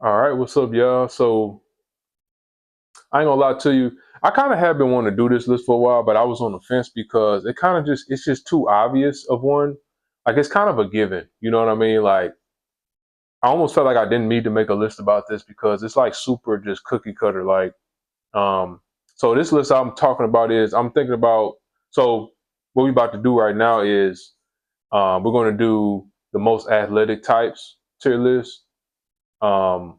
All right, what's up, y'all? So I ain't gonna lie to you. I kind of have been wanting to do this list for a while, but I was on the fence because it kind of it's just too obvious of one. Like it's kind of a given. You know what I mean? Like I almost felt like I didn't need to make a list about this because it's like super just cookie cutter. Um, so this list I'm talking about is I'm thinking about. So what we about to do right now is we're going to do the most athletic types tier list. Um,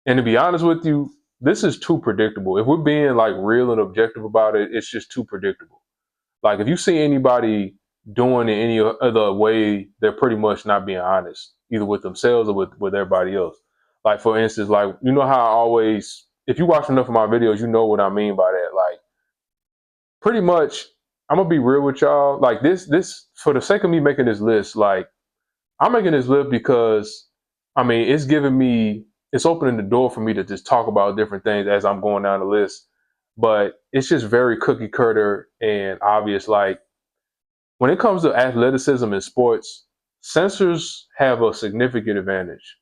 And to be honest with you, this is too predictable. If we're being like real and objective about it, it's just too predictable. Like if you see anybody doing it any other way, they're pretty much not being honest, either with themselves or with everybody else. Like for instance, like you know how I always, if you watch enough of my videos, you know what I mean by that. Like pretty much, I'm gonna be real with y'all. Like this for the sake of me making this list, like I'm making this list because I mean it's giving me it's opening the door for me to just talk about different things as I'm going down the list. But it's just very cookie cutter and obvious. Like when it comes to athleticism in sports, sensors have a significant advantage.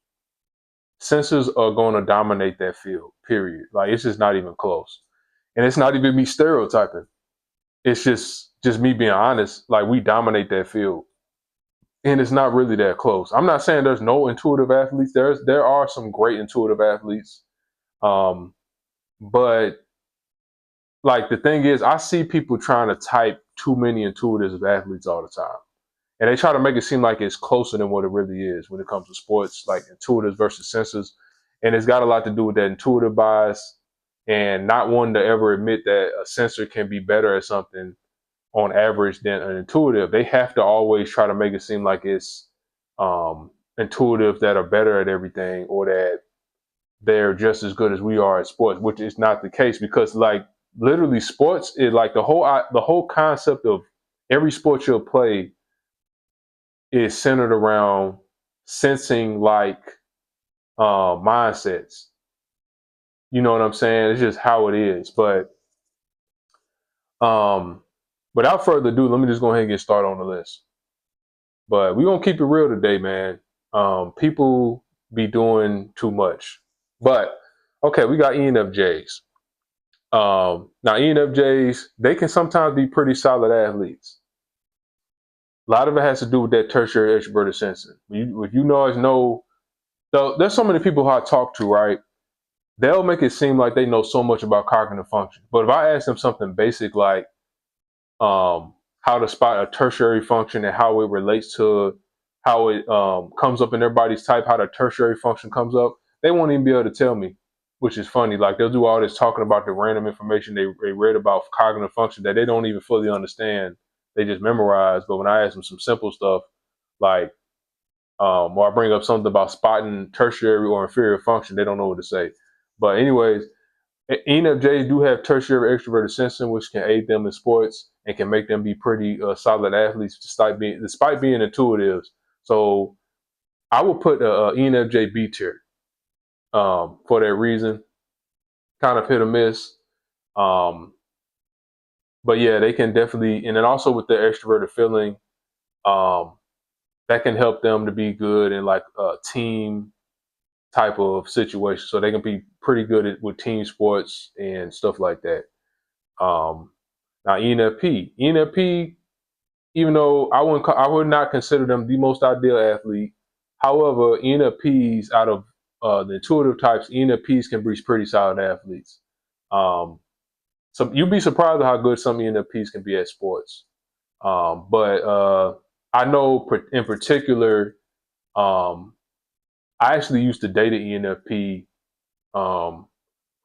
Sensors are going to dominate that field, period. Like it's just not even close. And it's not even me stereotyping. It's just me being honest. Like we dominate that field and it's not really that close. I'm not saying there's no intuitive athletes. There are some great intuitive athletes, um, but like the thing is, I see people trying to type too many intuitive athletes all the time, and they try to make it seem like it's closer than what it really is when it comes to sports, like intuitive versus sensors, and it's got a lot to do with that intuitive bias and not wanting to ever admit that a sensor can be better at something on average than an intuitive. They have to always try to make it seem like it's intuitive that are better at everything or that they're just as good as we are at sports, which is not the case because like literally sports is like the whole concept of every sport you'll play is centered around sensing like mindsets. You know what I'm saying? It's just how it is. But um, without further ado, let me just go ahead and get started on the list. But we're gonna keep it real today, man. People be doing too much. But okay, we got ENFJs. Now ENFJs, they can sometimes be pretty solid athletes. A lot of it has to do with that tertiary extroverted sensing. If you always know, so there's so many people who I talk to, right? They'll make it seem like they know so much about cognitive function. But if I ask them something basic like how to spot a tertiary function and how it relates to how it comes up in their body's type, how the tertiary function comes up, they won't even be able to tell me, which is funny. Like they'll do all this talking about the random information they read about cognitive function that they don't even fully understand. They just memorize. But when I ask them some simple stuff, like, or I bring up something about spotting tertiary or inferior function, they don't know what to say. But anyways, ENFJs do have tertiary extroverted sensing, which can aid them in sports and can make them be pretty solid athletes despite being intuitives. So I would put ENFJ B tier for that reason. Kind of hit or miss. Um, but yeah, they can definitely, and then also with their extroverted feeling, um, that can help them to be good in like a team type of situation. So they can be pretty good with team sports and stuff like that. Um, Now ENFP, even though I would not consider them the most ideal athlete. However, ENFPs out of the intuitive types, ENFPs can be pretty solid athletes. Um, so you'd be surprised at how good some ENFPs can be at sports. But I know in particular, um, I actually used to date an ENFP um,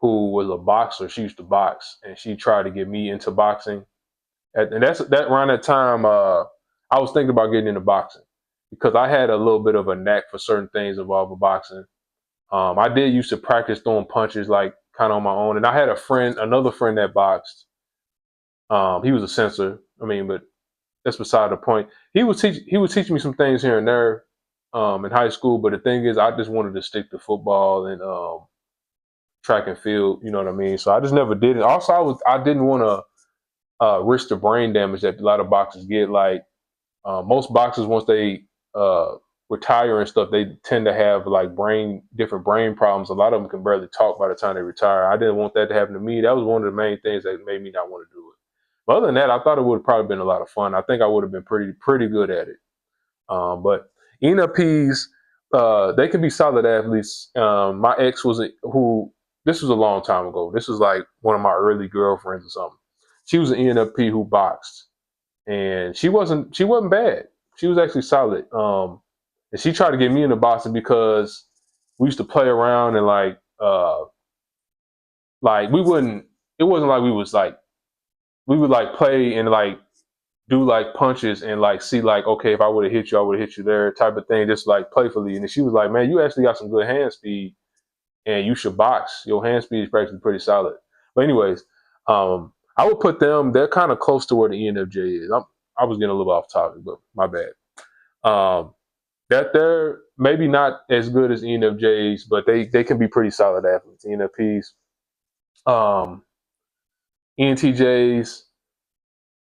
who was a boxer. She used to box, and she tried to get me into boxing and that's that around that time I was thinking about getting into boxing because I had a little bit of a knack for certain things involving boxing. I did used to practice throwing punches like kind of on my own, and I had another friend that boxed. He was a censor. I mean, but that's beside the point. He was teaching me some things here and there in high school, but the thing is, I just wanted to stick to football and track and field. You know what I mean? So I just never did it. Also, I didn't want to risk the brain damage that a lot of boxers get. Like most boxers, once they retire and stuff, they tend to have like different brain problems. A lot of them can barely talk by the time they retire. I didn't want that to happen to me. That was one of the main things that made me not want to do it. But other than that, I thought it would have probably been a lot of fun. I think I would have been pretty good at it. But ENFPs, they can be solid athletes. My ex this was a long time ago. This was like one of my early girlfriends or something. She was an ENFP who boxed, and she wasn't bad. She was actually solid. And she tried to get me into boxing because we used to play around and like we wouldn't. It wasn't like we would like play and like do like punches and like see like, okay, if I would have hit you, I would have hit you there type of thing, just like playfully. And then she was like, man, you actually got some good hand speed and you should box. Your hand speed is practically pretty solid. But anyways, I would put them, they're kind of close to where the ENFJ is. I was getting a little off topic, but my bad. That they're maybe not as good as ENFJs, but they can be pretty solid athletes. ENFPs, ENTJs,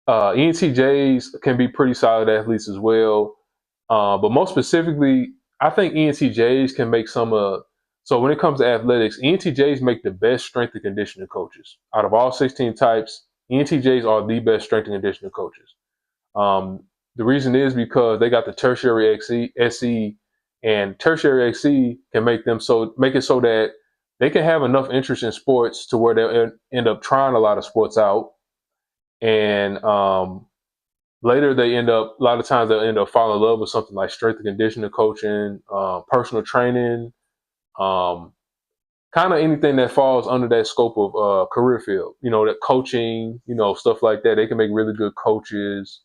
ENTJs can be pretty solid athletes as well. But most specifically, I think ENTJs can make so when it comes to athletics, ENTJs make the best strength and conditioning coaches. Out of all 16 types, ENTJs are the best strength and conditioning coaches. The reason is because they got the tertiary SE, and tertiary XE can make it so that they can have enough interest in sports to where they'll end up trying a lot of sports out. And later a lot of times they'll end up falling in love with something like strength and conditioning coaching, personal training, kind of anything that falls under that scope of career field, that coaching, stuff like that. They can make really good coaches.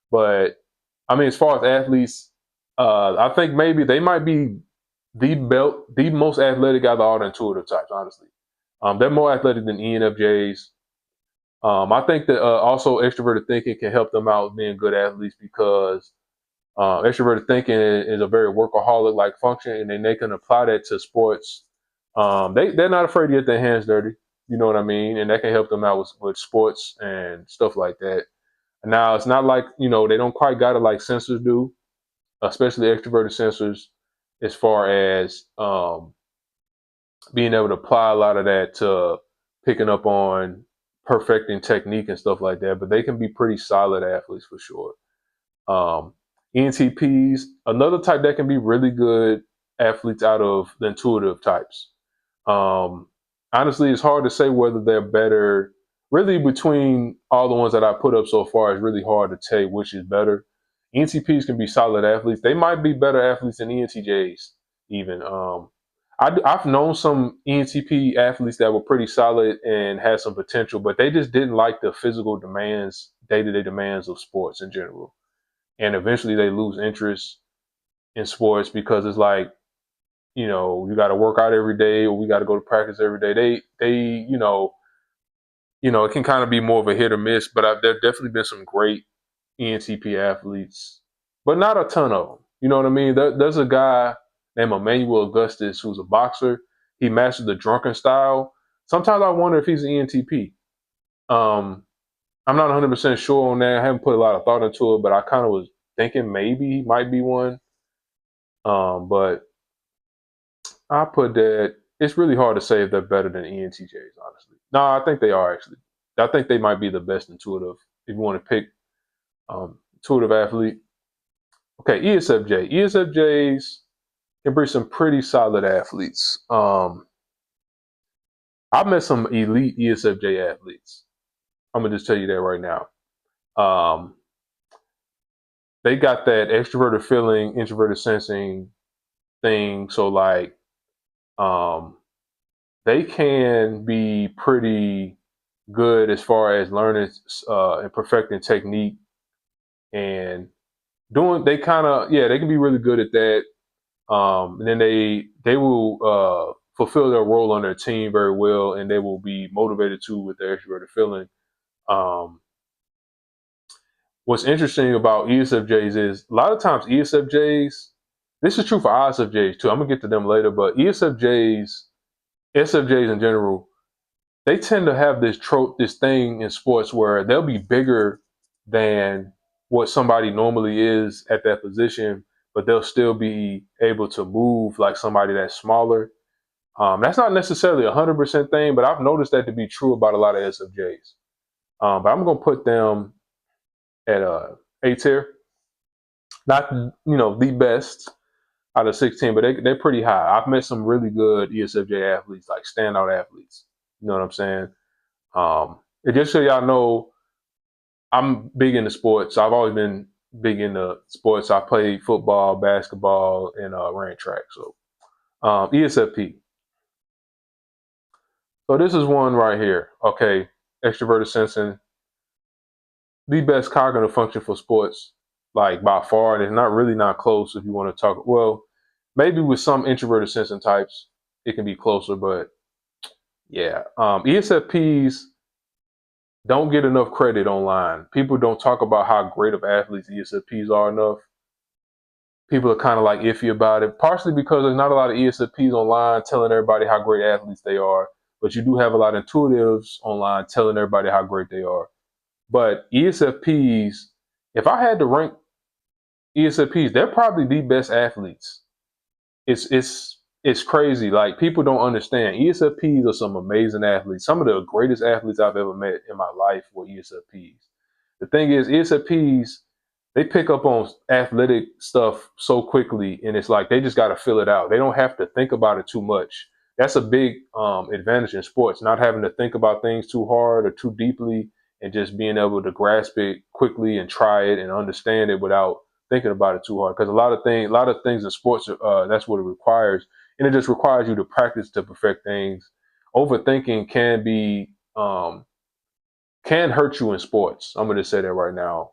But I mean, as far as athletes, I think maybe they might be the most athletic out of all the intuitive types, honestly. They're more athletic than ENFJs. I think that also extroverted thinking can help them out being good athletes because extroverted thinking is a very workaholic-like function, and then they can apply that to sports. They're not afraid to get their hands dirty, you know what I mean? And that can help them out with sports and stuff like that. Now, it's not like, they don't quite got it like sensors do, especially extroverted sensors, as far as being able to apply a lot of that to picking up on perfecting technique and stuff like that. But they can be pretty solid athletes for sure. ENTPs, another type that can be really good athletes out of the intuitive types. Honestly, it's hard to say whether they're better. Really, between all the ones that I put up so far, it's really hard to tell which is better. ENTPs can be solid athletes. They might be better athletes than ENTJs even. I've known some ENTP athletes that were pretty solid and had some potential, but they just didn't like the physical demands, day-to-day demands of sports in general. And eventually they lose interest in sports because it's like, you got to work out every day or we got to go to practice every day. It can kind of be more of a hit or miss, but there have definitely been some great ENTP athletes, but not a ton of them. You know what I mean? There's a guy named Emmanuel Augustus who's a boxer. He mastered the drunken style. Sometimes I wonder if he's an ENTP. I'm not 100% sure on that. I haven't put a lot of thought into it, but I kind of was thinking maybe he might be one. But I put that it's really hard to say if they're better than ENTJs, honestly. No, I think they are actually. I think they might be the best intuitive if you want to pick intuitive athlete. Okay, ESFJ. ESFJs can be some pretty solid athletes. I've met some elite ESFJ athletes. I'm gonna just tell you that right now. They got that extroverted feeling, introverted sensing thing. So like, they can be pretty good as far as learning and perfecting technique and they can be really good at that. And then they will fulfill their role on their team very well, and they will be motivated too with their extroverted feeling. What's interesting about ESFJs is a lot of times ESFJs, this is true for ISFJs too. I'm gonna get to them later, but ESFJs, SFJs in general, they tend to have this thing in sports where they'll be bigger than what somebody normally is at that position, but they'll still be able to move like somebody that's smaller. That's not necessarily 100% thing, but I've noticed that to be true about a lot of SFJs. But I'm gonna put them at A tier. Not the best out of 16, but they're pretty high. I've met some really good ESFJ athletes, like standout athletes. You know what I'm saying? And just so y'all know, I'm big into sports. I've always been big into sports. I played football, basketball, and ran track. So ESFP. So this is one right here. Okay, extroverted sensing, the best cognitive function for sports, like by far, and it's not close if you want to talk. Well, maybe with some introverted sensing types, it can be closer, but yeah, ESFPs don't get enough credit online. People don't talk about how great of athletes ESFPs are enough. People are kind of like iffy about it, partially because there's not a lot of ESFPs online telling everybody how great athletes they are, but you do have a lot of intuitives online telling everybody how great they are. But ESFPs, if I had to rank ESFPs, they're probably the best athletes. It's crazy. Like, people don't understand. ESFPs are some amazing athletes. Some of the greatest athletes I've ever met in my life were ESFPs. The thing is, ESFPs, they pick up on athletic stuff so quickly, and it's like they just got to fill it out. They don't have to think about it too much. That's a big advantage in sports, not having to think about things too hard or too deeply, and just being able to grasp it quickly and try it and understand it without thinking about it too hard. Because a lot of things in sports, that's what it requires, and it just requires you to practice to perfect things. Overthinking can hurt you in sports. I'm going to say that right now.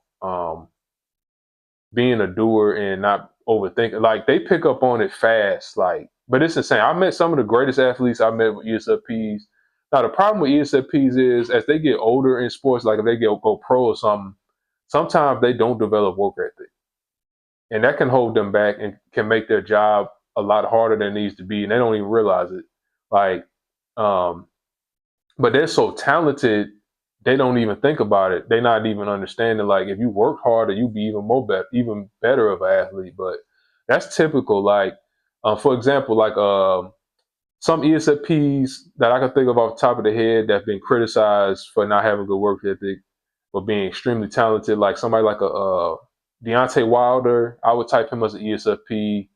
Being a doer and not overthinking, like, they pick up on it fast. Like, but it's insane. I met some of the greatest athletes I met with ESFPs. Now, the problem with ESFPs is as they get older in sports, like if they go pro or something, sometimes they don't develop work ethic, and that can hold them back and can make their job a lot harder than it needs to be, and they don't even realize it. Like, um, but they're so talented, they don't even think about it. They're not even understanding, like, if you work harder, you be even better of an athlete. But that's typical. Like, for example, like some ESFPs that I can think of off the top of the head that've been criticized for not having good work ethic but being extremely talented, like somebody like a Deontay Wilder. I would type him as an ESFP.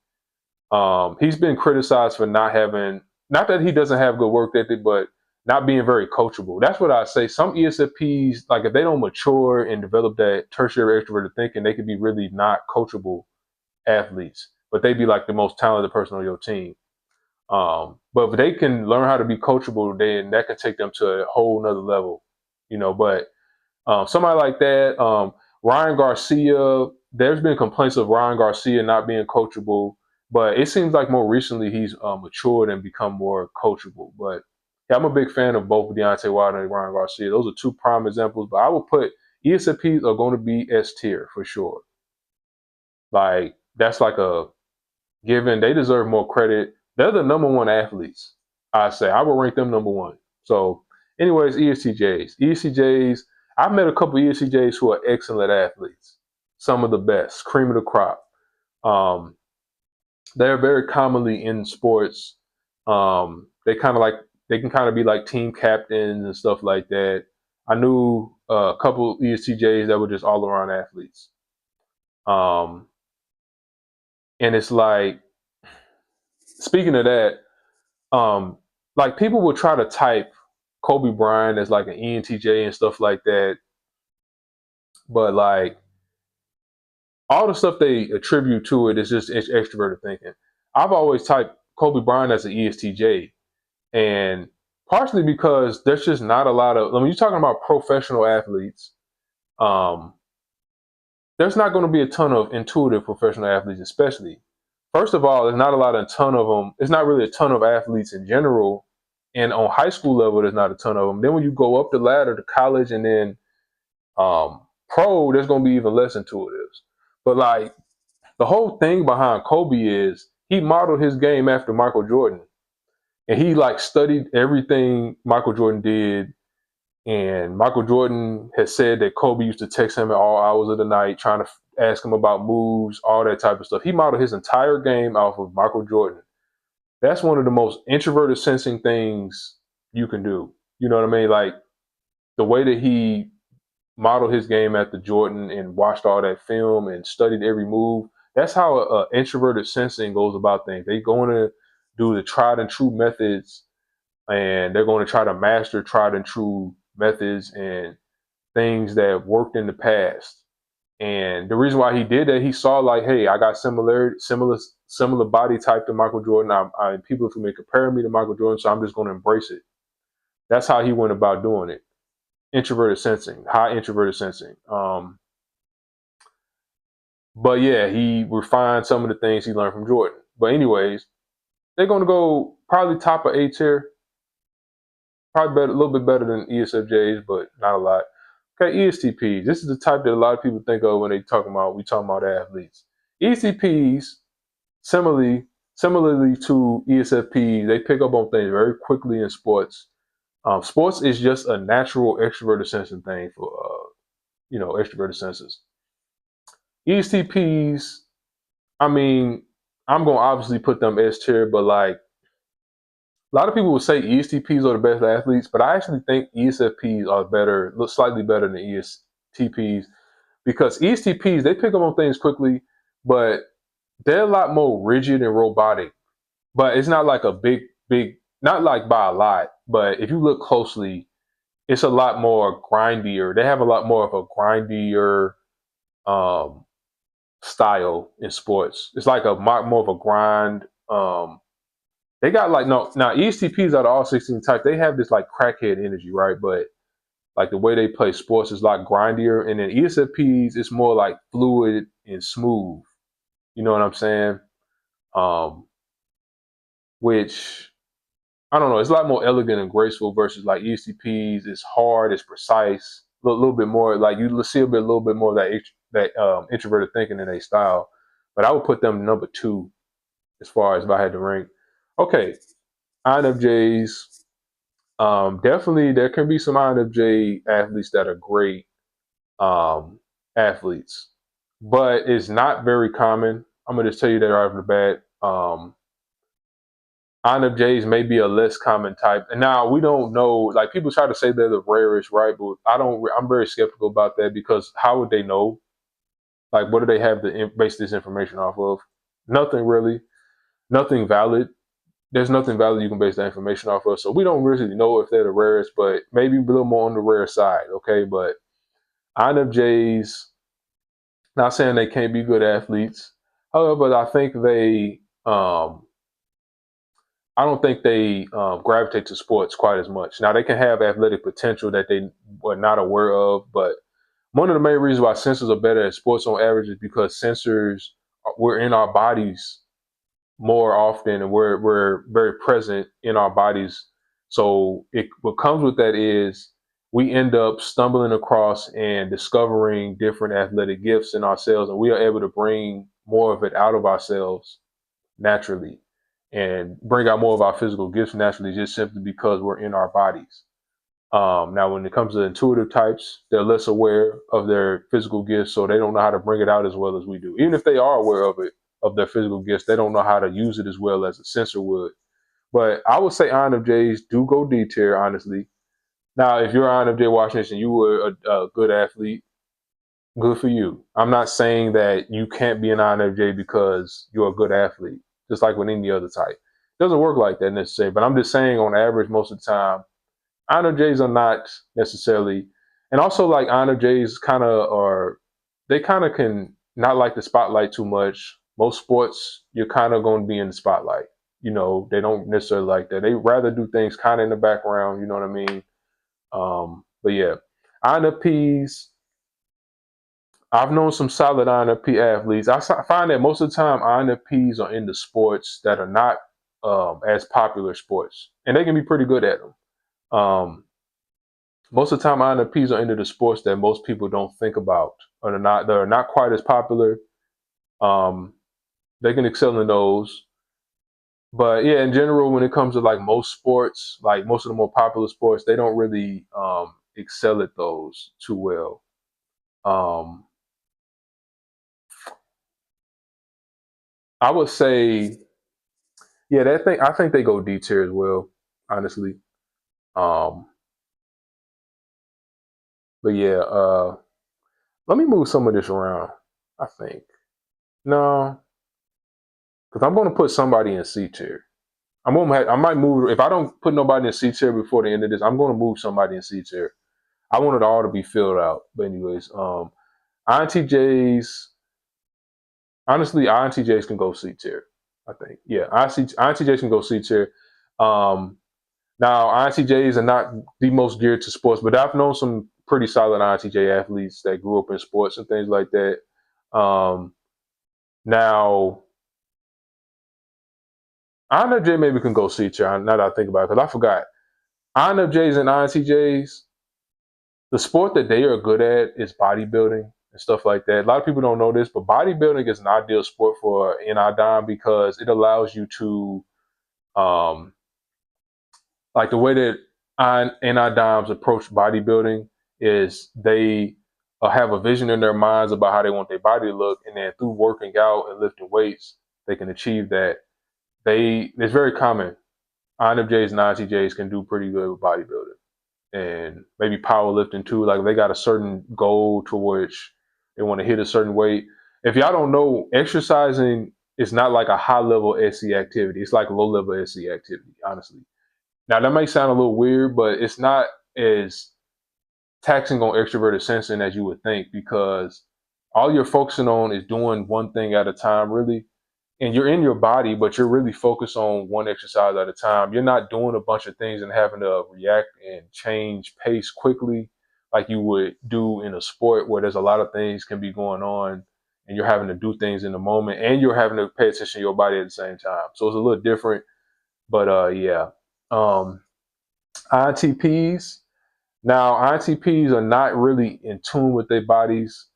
He's been criticized for not that he doesn't have good work ethic, but not being very coachable. That's what I say. Some ESFPs, like, if they don't mature and develop that tertiary extroverted thinking, they can be really not coachable athletes, but they be like the most talented person on your team. But if they can learn how to be coachable, then that can take them to a whole nother level, But somebody like that, Ryan Garcia, there's been complaints of Ryan Garcia not being coachable, but it seems like more recently he's matured and become more coachable. But yeah, I'm a big fan of both Deontay Wilder and Ryan Garcia. Those are two prime examples, but I would put ESFPs are going to be S tier for sure. Like, that's like a given. They deserve more credit. They're the number one athletes. I say I would rank them number one. So, anyways, ESTJs. I've met a couple ESTJs who are excellent athletes. Some of the best, cream of the crop. Um, they're very commonly in sports. They can kind of be like team captains and stuff like that. I knew a couple ESTJs that were just all around athletes. Um, and it's like, speaking of that, like, people will try to type Kobe Bryant as like an ENTJ and stuff like that, but like, all the stuff they attribute to it is just extroverted thinking. I've always typed Kobe Bryant as an ESTJ, and partially because there's just not a lot of. I mean, you're talking about professional athletes. Um, there's not going to be a ton of intuitive professional athletes, especially. First of all, there's not a ton of them. It's not really a ton of athletes in general, and on high school level, there's not a ton of them. Then when you go up the ladder to college and then pro, there's going to be even less intuitives. But like, the whole thing behind Kobe is he modeled his game after Michael Jordan, and he like studied everything Michael Jordan did, And Michael Jordan has said that Kobe used to text him at all hours of the night, trying to ask him about moves, all that type of stuff. He modeled his entire game off of Michael Jordan. That's one of the most introverted sensing things you can do. You know what I mean? Like the way that he modeled his game after Jordan and watched all that film and studied every move. That's how introverted sensing goes about things. They're going to do the tried and true methods, and they're going to try to master tried and true methods and things that worked in the past. And the reason why he did that, he saw like, hey, I got similar body type to Michael Jordan. People may compare me to Michael Jordan, so I'm just going to embrace it. That's how he went about doing it. Introverted sensing, high introverted sensing. But yeah, he refined some of the things he learned from Jordan. But anyways, they're going to go probably top of A tier, probably better, a little bit better than ESFJs, but not a lot. Okay, ESTPs. This is the type that a lot of people think of when we talking about athletes. ESTPs, similarly to ESFPs, they pick up on things very quickly in sports. Sports is just a natural extroverted sensing thing for extroverted senses. ESTPs, I mean, I'm gonna obviously put them S tier, but like a lot of people would say ESTPs are the best athletes, but I actually think ESFPs are better, look slightly better than ESTPs, because ESTPs, they pick up on things quickly, but they're a lot more rigid and robotic. But it's not like a big, not like by a lot, but if you look closely, it's a lot more grindier. They have a lot more of a grindier um, style in sports. It's like a more of a grind. They got like no now ESTPs out of all 16 types, they have this like crackhead energy, right? But like the way they play sports is like grindier, and then ESFPs it's more like fluid and smooth. You know what I'm saying? Um, which I don't know, it's a lot more elegant and graceful versus like ESTPs. It's hard, it's precise, a little bit more like you see a little bit more of that introverted thinking in their style. But I would put them number two as far as if I had to rank. Okay, INFJs. Definitely, there can be some INFJ athletes that are great um, athletes, but it's not very common. I'm gonna just tell you that right off the bat. INFJs may be a less common type, and now we don't know. Like people try to say they're the rarest, right? But I don't. I'm very skeptical about that because how would they know? Like, what do they have to base this information off of? Nothing really. Nothing valid. There's nothing valid you can base that information off of. So we don't really know if they're the rarest, but maybe a little more on the rare side. Okay, but INFJs, not saying they can't be good athletes. However, I don't think they gravitate to sports quite as much. Now they can have athletic potential that they were not aware of, but one of the main reasons why sensors are better at sports on average is because sensors we're in our bodies more often, and we're very present in our bodies. So what comes with that is we end up stumbling across and discovering different athletic gifts in ourselves, and we are able to bring more of it out of ourselves naturally and bring out more of our physical gifts naturally just simply because we're in our bodies. Now, when it comes to intuitive types, they're less aware of their physical gifts, so they don't know how to bring it out as well as we do. Even if they are aware of it, of their physical gifts, they don't know how to use it as well as a sensor would. But I would say INFJs do go D tier, honestly. Now, if you're INFJ watching this and you were a good athlete, good for you. I'm not saying that you can't be an INFJ because you're a good athlete, just like with any other type. It doesn't work like that necessarily, but I'm just saying on average, most of the time, INFJs are not necessarily, and also like INFJs they kind of can not like the spotlight too much. Most sports, you're kind of going to be in the spotlight. You know, they don't necessarily like that. They rather do things kind of in the background. You know what I mean? But yeah, INFPs. I've known some solid INFP athletes. Find that most of the time INFPs are into sports that are not as popular sports, and they can be pretty good at them. Um, Most of the time INFPs are into the sports that most people don't think about or they're not quite as popular. Um, they can excel in those. But yeah, in general, when it comes to like most sports, like most of the more popular sports, they don't really excel at those too well. I would say, yeah, I think they go D tier as well, honestly. Um, but yeah, let me move some of this around. I think no, because I'm going to put somebody in C tier. I might move if I don't put nobody in C tier before the end of this. I'm going to move somebody in C tier. I want it all to be filled out. But anyways, INTJs. Honestly, INTJs can go C tier. I think, yeah, INTJs can go C tier. Um, Now, INTJs are not the most geared to sports, but I've known some pretty solid INTJ athletes that grew up in sports and things like that. Now, INFJ maybe can go C tier now that I think about it, because I forgot. INFJs and INTJs, the sport that they are good at is bodybuilding and stuff like that. A lot of people don't know this, but bodybuilding is an ideal sport for NI because it allows you to um, like the way that NI approach bodybuilding is they have a vision in their minds about how they want their body to look, and then through working out and lifting weights, they can achieve that. It's very common. INFJs and INTJs can do pretty good with bodybuilding and maybe powerlifting too. Like they got a certain goal to which they want to hit a certain weight. If y'all don't know, exercising is not like a high level SE activity. It's like low level SE activity, honestly. Now that might sound a little weird, but it's not as taxing on extroverted sensing as you would think, because all you're focusing on is doing one thing at a time, really. And you're in your body, but you're really focused on one exercise at a time. You're not doing a bunch of things and having to react and change pace quickly like you would do in a sport where there's a lot of things can be going on and you're having to do things in the moment and you're having to pay attention to your body at the same time. So it's a little different, but yeah. Um, ITPs. Now, ITPs are not really in tune with their bodies,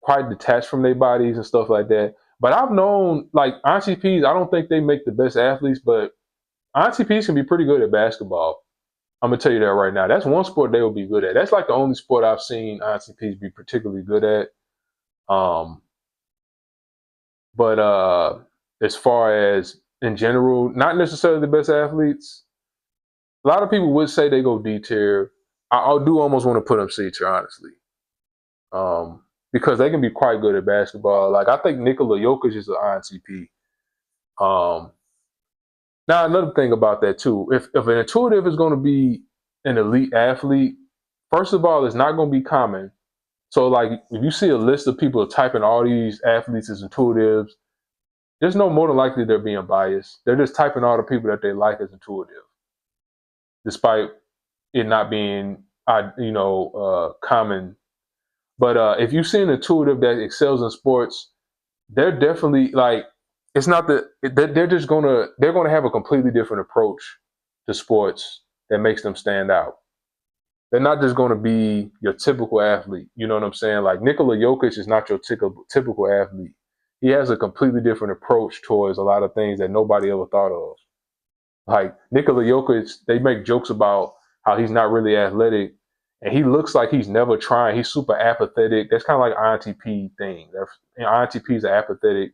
quite detached from their bodies and stuff like that. But I've known, like, ITPs, I don't think they make the best athletes, but ITPs can be pretty good at basketball. I'm going to tell you that right now. That's one sport they will be good at. That's like the only sport I've seen ITPs be particularly good at. Um, but as far as in general, not necessarily the best athletes. A lot of people would say they go D tier. I do almost want to put them C tier, honestly, because they can be quite good at basketball. Like I think Nikola Jokic is an INTP. Um, Now another thing about that too, if an intuitive is going to be an elite athlete, first of all, it's not going to be common. So like if you see a list of people typing all these athletes as intuitives, there's no more than likely they're being biased. They're just typing all the people that they like as intuitive, despite it not being common. But if you see an intuitive that excels in sports, they're definitely like it's not that they're gonna have a completely different approach to sports that makes them stand out. They're not just gonna be your typical athlete. You know what I'm saying? Like Nikola Jokic is not your typical athlete. He has a completely different approach towards a lot of things that nobody ever thought of. Like Nikola Jokic, they make jokes about how he's not really athletic, and he looks like he's never trying. He's super apathetic. That's kind of like INTP thing. INTPs are apathetic.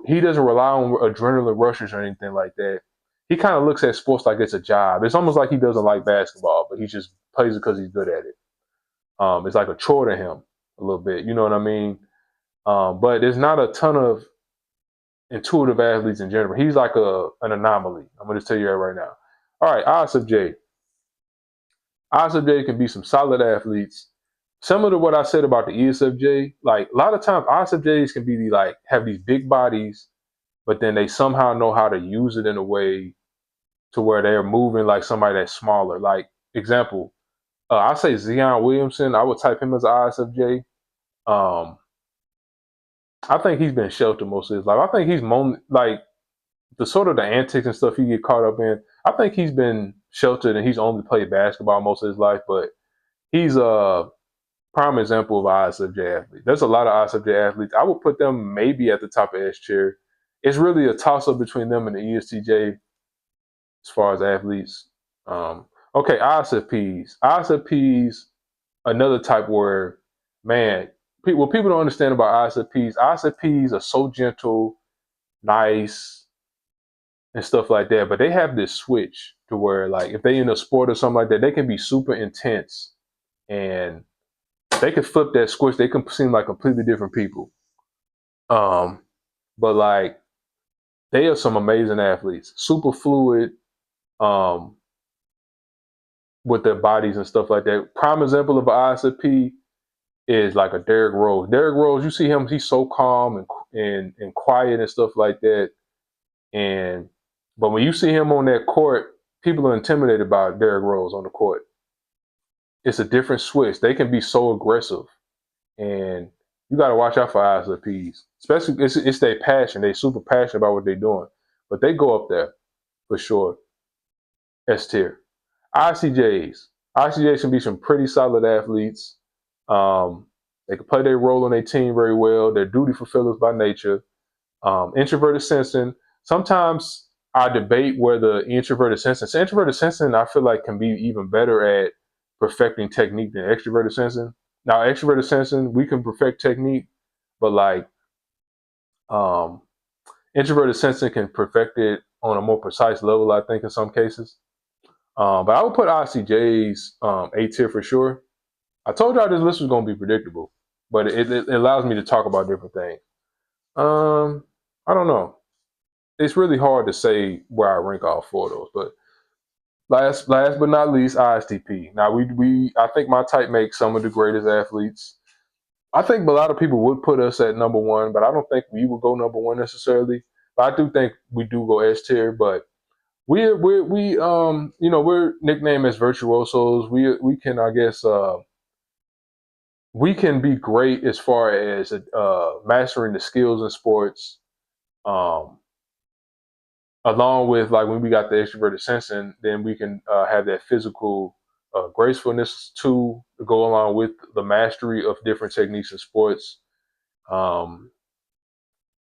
He doesn't rely on adrenaline rushes or anything like that. He kind of looks at sports like it's a job. It's almost like he doesn't like basketball, but he just plays it because he's good at it. It's like a chore to him a little bit. You know what I mean? But there's not a ton of intuitive athletes in general. He's like an anomaly. I'm going to tell you that right now. All right, ISFJ. ISFJ can be some solid athletes. Similar to what I said about the ESFJ, like a lot of times ISFJs can be like have these big bodies, but then they somehow know how to use it in a way to where they're moving like somebody that's smaller. Like example, I say Zion Williamson. I would type him as an ISFJ. Um, I think he's been sheltered most of his life. I think he's like the sort of the antics and stuff he get caught up in. I think he's been sheltered and he's only played basketball most of his life, but he's a prime example of an ISFJ athlete. There's a lot of ISFJ athletes. I would put them maybe at the top of S tier. It's really a toss up between them and the ESTJ as far as athletes. Okay, ISFPs. ISFPs, another type where, man, what people don't understand about ISFPs are so gentle, nice, and stuff like that. But they have this switch to where, like, if they in a sport or something like that, they can be super intense and they can flip that switch. They can seem like completely different people. Um, but like they are some amazing athletes, super fluid um, with their bodies and stuff like that. Prime example of an ISFP is like a Derrick Rose. Derrick Rose, you see him, he's so calm and quiet and stuff like that. And but when you see him on that court, people are intimidated by Derrick Rose on the court. It's a different switch. They can be so aggressive, and you got to watch out for ISFPs. Especially, it's their passion. They super passionate about what they're doing, but they go up there for sure. S tier. ICJs. ICJs can be some pretty solid athletes. They can play their role on their team very well. They're duty fulfillers by nature. Introverted sensing. Sometimes I debate whether introverted sensing. So introverted sensing, I feel like, can be even better at perfecting technique than extroverted sensing. Now, extroverted sensing, we can perfect technique, but like um, introverted sensing can perfect it on a more precise level, I think, in some cases. But I would put ICJs A tier for sure. I told y'all this list was going to be predictable, but it allows me to talk about different things. I don't know. It's really hard to say where I rank all four of those. But last but not least, ISTP. Now I think my type makes some of the greatest athletes. I think a lot of people would put us at number one, but I don't think we would go number one necessarily. But I do think we do go S tier. But we're nicknamed as virtuosos. We can, I guess, we can be great as far as mastering the skills in sports. Um, Along with, like, when we got the extroverted sensing, then we can have that physical gracefulness too to go along with the mastery of different techniques in sports. Um,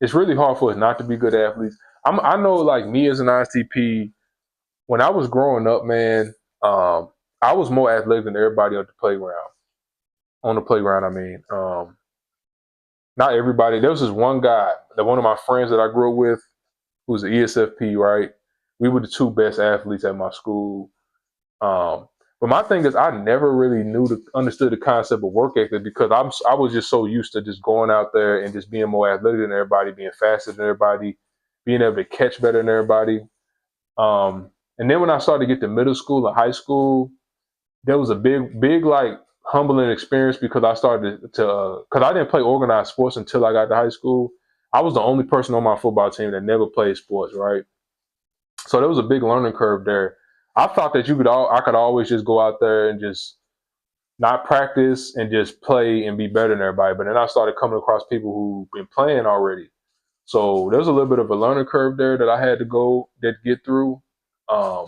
it's really hard for us not to be good athletes. I know, like, me as an ISTP, when I was growing up, man, I was more athletic than everybody on the playground. On the playground, I mean, not everybody. There was this one guy, that one of my friends that I grew up with, who's an ESFP, right? We were the two best athletes at my school. Um, but my thing is, I never really understood the concept of work ethic because I was just so used to just going out there and just being more athletic than everybody, being faster than everybody, being able to catch better than everybody. And then when I started to get to middle school and high school, there was a big like humbling experience because I started to because I didn't play organized sports until I got to high school. I was the only person on my football team that never played sports, right? So there was a big learning curve there. I thought that I could always just go out there and just not practice and just play and be better than everybody. But then I started coming across people who've been playing already. So there's a little bit of a learning curve there that I had to get through. Um,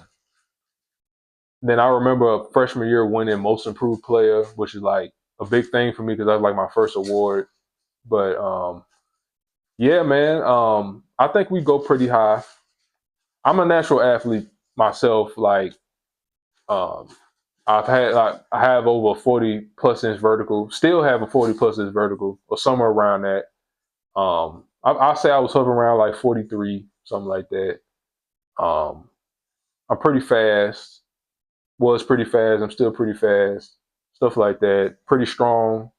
then I remember freshman year winning most improved player, which is like a big thing for me because that was like my first award. But yeah, man, I think we go pretty high. I'm a natural athlete myself. Like, um, I have over a 40 plus inch vertical. Still have a 40 plus inch vertical, or somewhere around that. I say I was hovering around like 43, something like that. Um, I'm pretty fast. Was pretty fast. I'm still pretty fast. Stuff like that. Pretty strong.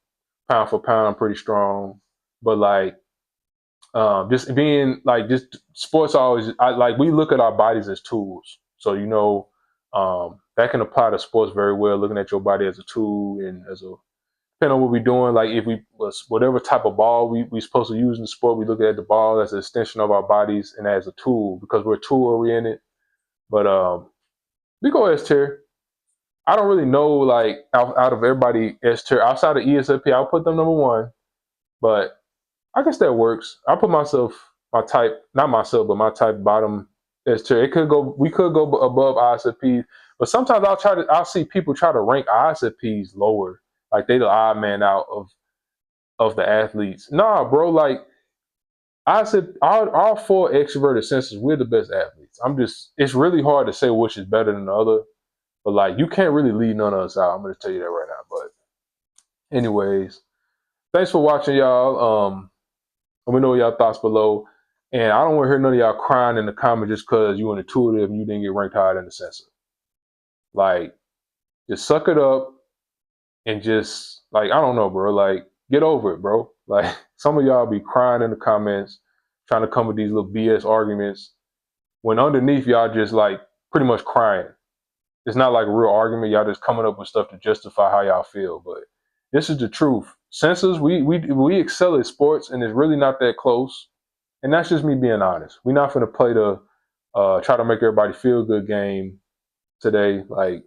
Pound for pound, I'm pretty strong. But like, just being like, just sports always. We look at our bodies as tools. So that can apply to sports very well. Looking at your body as a tool and as a depending on what we're doing. Like, if we was whatever type of ball we supposed to use in the sport, we look at the ball as an extension of our bodies and as a tool because we're tool oriented. But we go S tier. I don't really know, like, out of everybody S tier outside of ESFP, I'll put them number one. But I guess that works. I put my type, not myself, but my type bottom S tier. We could go above ISFPs, but sometimes I'll see people try to rank ISFPs lower, like they the odd man out of the athletes. Nah, bro, like I said, all four extroverted senses, we're the best athletes. It's really hard to say which is better than the other. But like, you can't really leave none of us out. I'm gonna tell you that right now. But anyways, thanks for watching, y'all. Let me know y'all thoughts below. And I don't want to hear none of y'all crying in the comments just because you were intuitive and you didn't get ranked higher than the sensor. Like, just suck it up and just, like, I don't know, bro. Like, get over it, bro. Like, some of y'all be crying in the comments, trying to come with these little BS arguments, when underneath y'all just like pretty much crying. It's not like a real argument. Y'all just coming up with stuff to justify how y'all feel. But this is the truth. Sensors, we excel at sports, and it's really not that close. And that's just me being honest. We're not going to play the try to make everybody feel good game today. Like,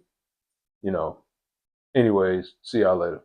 anyways, see y'all later.